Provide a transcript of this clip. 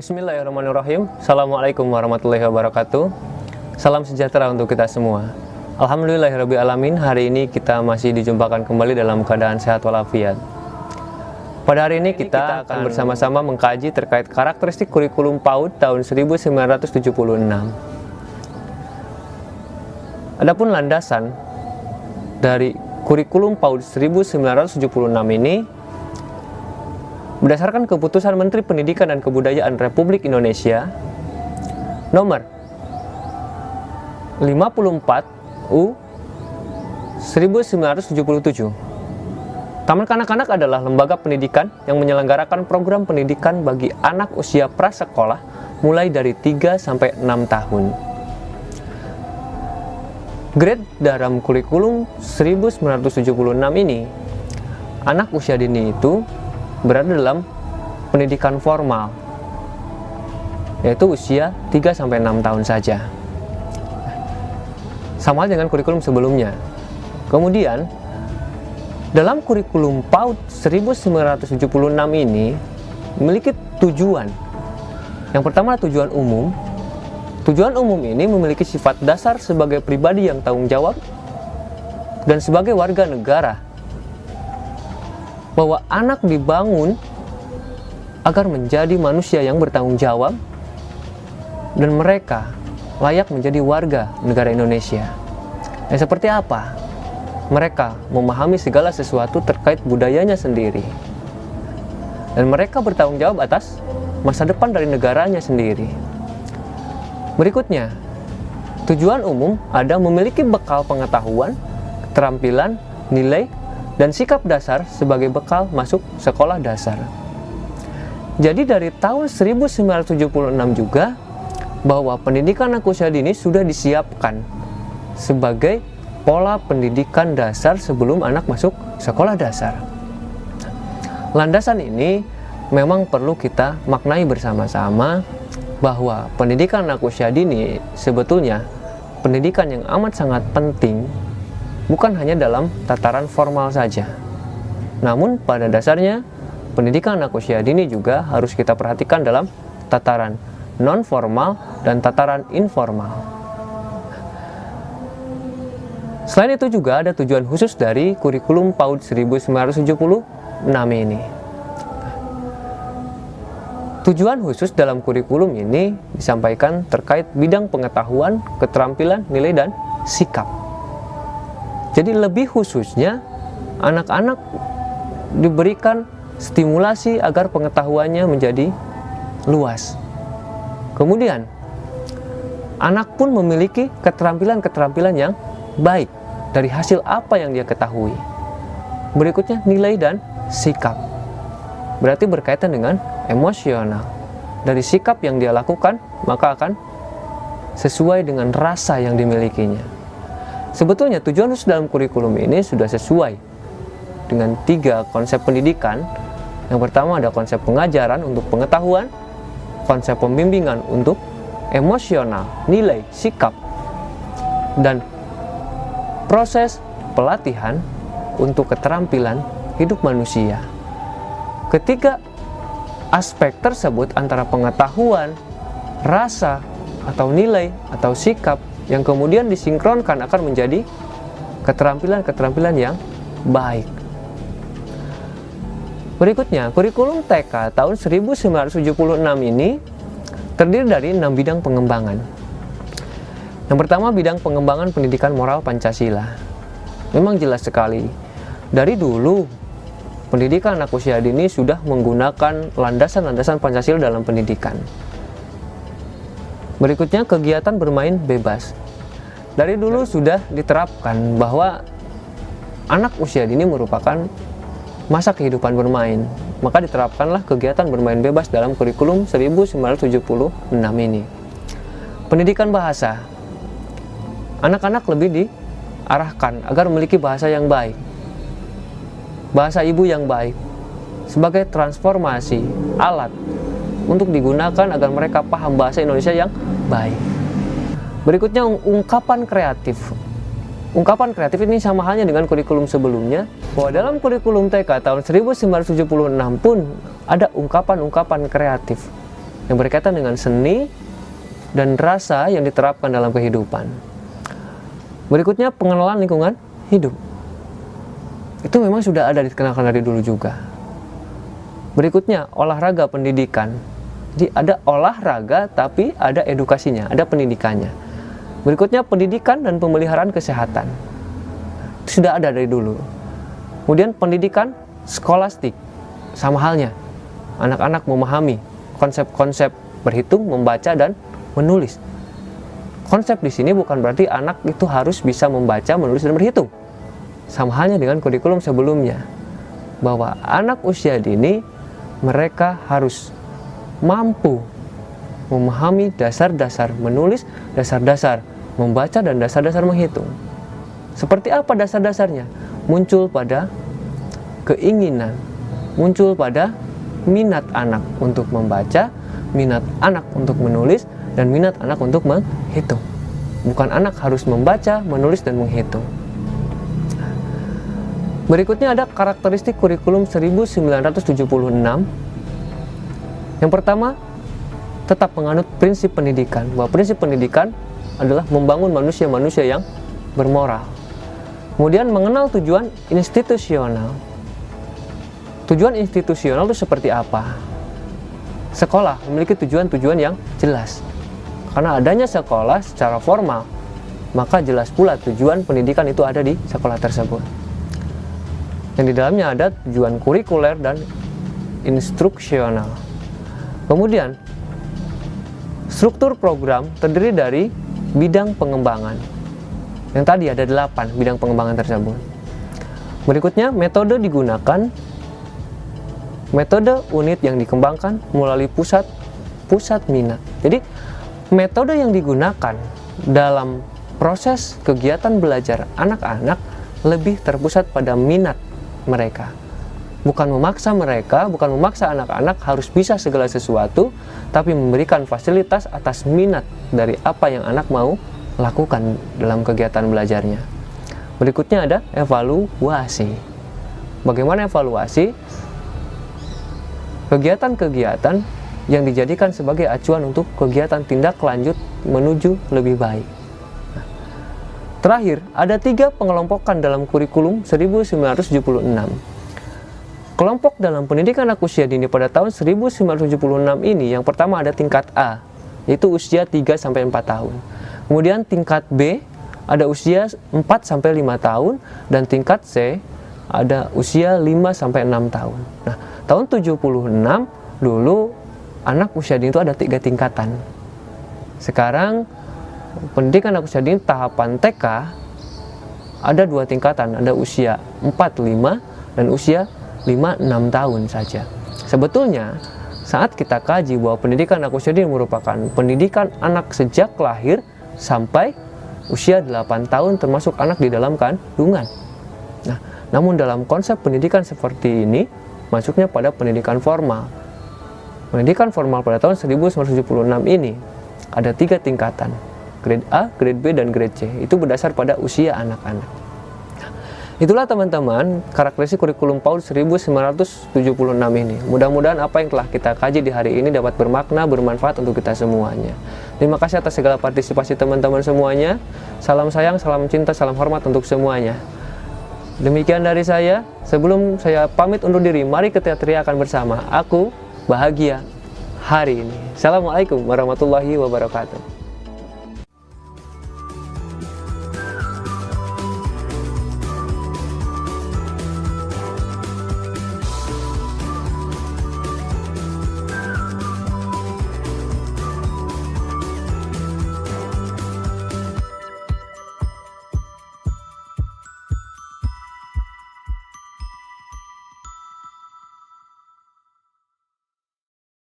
Bismillahirrahmanirrahim. Assalamualaikum warahmatullahi wabarakatuh. Salam sejahtera untuk kita semua. Alhamdulillahirabbil alamin. Hari ini kita masih dijumpakan kembali dalam keadaan sehat walafiat. Pada hari ini kita akan bersama-sama mengkaji terkait karakteristik kurikulum PAUD tahun 1976. Adapun landasan dari kurikulum PAUD 1976 ini berdasarkan keputusan Menteri Pendidikan dan Kebudayaan Republik Indonesia nomor 54 U 1977. Taman Kanak-kanak adalah lembaga pendidikan yang menyelenggarakan program pendidikan bagi anak usia prasekolah mulai dari 3 sampai 6 tahun. Grade dalam kurikulum 1976 ini, anak usia dini itu berada dalam pendidikan formal, yaitu usia 3-6 tahun saja, sama dengan kurikulum sebelumnya. Kemudian dalam kurikulum PAUD 1976 ini memiliki tujuan. Yang pertama, tujuan umum. Tujuan umum ini memiliki sifat dasar sebagai pribadi yang tanggung jawab dan sebagai warga negara, bahwa anak dibangun agar menjadi manusia yang bertanggung jawab dan mereka layak menjadi warga negara Indonesia. Yang seperti apa? Mereka memahami segala sesuatu terkait budayanya sendiri dan mereka bertanggung jawab atas masa depan dari negaranya sendiri. Berikutnya, tujuan umum ada memiliki bekal pengetahuan, keterampilan, nilai, dan sikap dasar sebagai bekal masuk sekolah dasar. Jadi dari tahun 1976 juga bahwa pendidikan anak usia dini sudah disiapkan sebagai pola pendidikan dasar sebelum anak masuk sekolah dasar. Landasan ini memang perlu kita maknai bersama-sama bahwa pendidikan anak usia dini sebetulnya pendidikan yang amat sangat penting, bukan hanya dalam tataran formal saja. Namun pada dasarnya pendidikan anak usia dini juga harus kita perhatikan dalam tataran non-formal dan tataran informal. Selain itu juga ada tujuan khusus dari kurikulum PAUD 1976 ini. Tujuan khusus dalam kurikulum ini disampaikan terkait bidang pengetahuan, keterampilan, nilai, dan sikap. Jadi lebih khususnya anak-anak diberikan stimulasi agar pengetahuannya menjadi luas. Kemudian anak pun memiliki keterampilan-keterampilan yang baik dari hasil apa yang dia ketahui. Berikutnya nilai dan sikap. Berarti berkaitan dengan emosional. Dari sikap yang dia lakukan maka akan sesuai dengan rasa yang dimilikinya. Sebetulnya tujuan khusus dalam kurikulum ini sudah sesuai dengan 3 konsep pendidikan. Yang pertama ada konsep pengajaran untuk pengetahuan, konsep pembimbingan untuk emosional, nilai, sikap, dan proses pelatihan untuk keterampilan hidup manusia. Ketiga aspek tersebut antara pengetahuan, rasa, atau nilai, atau sikap yang kemudian disinkronkan akan menjadi keterampilan-keterampilan yang baik. Berikutnya, kurikulum TK tahun 1976 ini terdiri dari 6 bidang pengembangan. Yang pertama, bidang pengembangan pendidikan moral Pancasila. Memang jelas sekali, dari dulu pendidikan anak usia dini sudah menggunakan landasan-landasan Pancasila dalam pendidikan. Berikutnya, kegiatan bermain bebas. Dari dulu sudah diterapkan bahwa anak usia dini merupakan masa kehidupan bermain. Maka diterapkanlah kegiatan bermain bebas dalam kurikulum 1976 ini. Pendidikan bahasa. Anak-anak lebih diarahkan agar memiliki bahasa yang baik. Bahasa ibu yang baik sebagai transformasi alat untuk digunakan agar mereka paham bahasa Indonesia yang baik. Berikutnya, ungkapan kreatif. Ungkapan kreatif ini sama halnya dengan kurikulum sebelumnya, bahwa dalam kurikulum TK tahun 1976 pun ada ungkapan-ungkapan kreatif yang berkaitan dengan seni dan rasa yang diterapkan dalam kehidupan. Berikutnya, pengenalan lingkungan hidup. Itu memang sudah ada dikenalkan dari dulu juga. Berikutnya, olahraga pendidikan. Jadi ada olahraga tapi ada edukasinya, ada pendidikannya. Berikutnya, pendidikan dan pemeliharaan kesehatan. Itu sudah ada dari dulu. Kemudian pendidikan skolastik, sama halnya. Anak-anak memahami konsep-konsep berhitung, membaca, dan menulis. Konsep di sini bukan berarti anak itu harus bisa membaca, menulis, dan berhitung. Sama halnya dengan kurikulum sebelumnya, bahwa anak usia dini mereka harus mampu memahami dasar-dasar menulis, dasar-dasar membaca, dan dasar-dasar menghitung. Seperti apa dasar-dasarnya? Muncul pada keinginan, muncul pada minat anak untuk membaca, minat anak untuk menulis, dan minat anak untuk menghitung. Bukan anak harus membaca, menulis, dan menghitung. Berikutnya ada karakteristik kurikulum 1976. Yang pertama, tetap menganut prinsip pendidikan. Bahwa prinsip pendidikan adalah membangun manusia-manusia yang bermoral. Kemudian mengenal tujuan institusional. Tujuan institusional itu seperti apa? Sekolah memiliki tujuan-tujuan yang jelas. Karena adanya sekolah secara formal, maka jelas pula tujuan pendidikan itu ada di sekolah tersebut. Yang di dalamnya ada tujuan kurikuler dan instruksional. Kemudian, struktur program terdiri dari bidang pengembangan. Yang tadi ada 8 bidang pengembangan tersebut. Berikutnya, metode digunakan. Metode unit yang dikembangkan melalui pusat minat. Jadi, metode yang digunakan dalam proses kegiatan belajar anak-anak lebih terpusat pada minat mereka. Bukan memaksa mereka, bukan memaksa anak-anak harus bisa segala sesuatu, tapi memberikan fasilitas atas minat dari apa yang anak mau lakukan dalam kegiatan belajarnya. Berikutnya ada evaluasi. Bagaimana evaluasi? Kegiatan-kegiatan yang dijadikan sebagai acuan untuk kegiatan tindak lanjut menuju lebih baik. Terakhir, ada 3 pengelompokan dalam kurikulum 1976. Kelompok dalam pendidikan anak usia dini pada tahun 1976 ini, yang pertama ada tingkat A, yaitu usia 3-4 tahun. Kemudian tingkat B, ada usia 4-5 tahun, dan tingkat C, ada usia 5-6 tahun. Nah, tahun 76 dulu anak usia dini itu ada 3 tingkatan. Sekarang pendidikan anak usia dini tahapan TK ada 2 tingkatan, ada usia 4-5 dan usia 5-6 tahun saja. Sebetulnya saat kita kaji bahwa pendidikan anak usia dini merupakan pendidikan anak sejak lahir sampai usia 8 tahun termasuk anak di dalam kandungan. Nah, namun dalam konsep pendidikan seperti ini masuknya pada pendidikan formal. Pendidikan formal pada tahun 1976 ini ada 3 tingkatan, grade A, grade B, dan grade C. Itu berdasar pada usia anak-anak. Itulah teman-teman karakteristik kurikulum PAUD 1976 ini. Mudah-mudahan apa yang telah kita kaji di hari ini dapat bermakna, bermanfaat untuk kita semuanya. Terima kasih atas segala partisipasi teman-teman semuanya. Salam sayang, salam cinta, salam hormat untuk semuanya. Demikian dari saya. Sebelum saya pamit undur diri, mari kita teriakan bersama, aku bahagia hari ini. Assalamualaikum warahmatullahi wabarakatuh.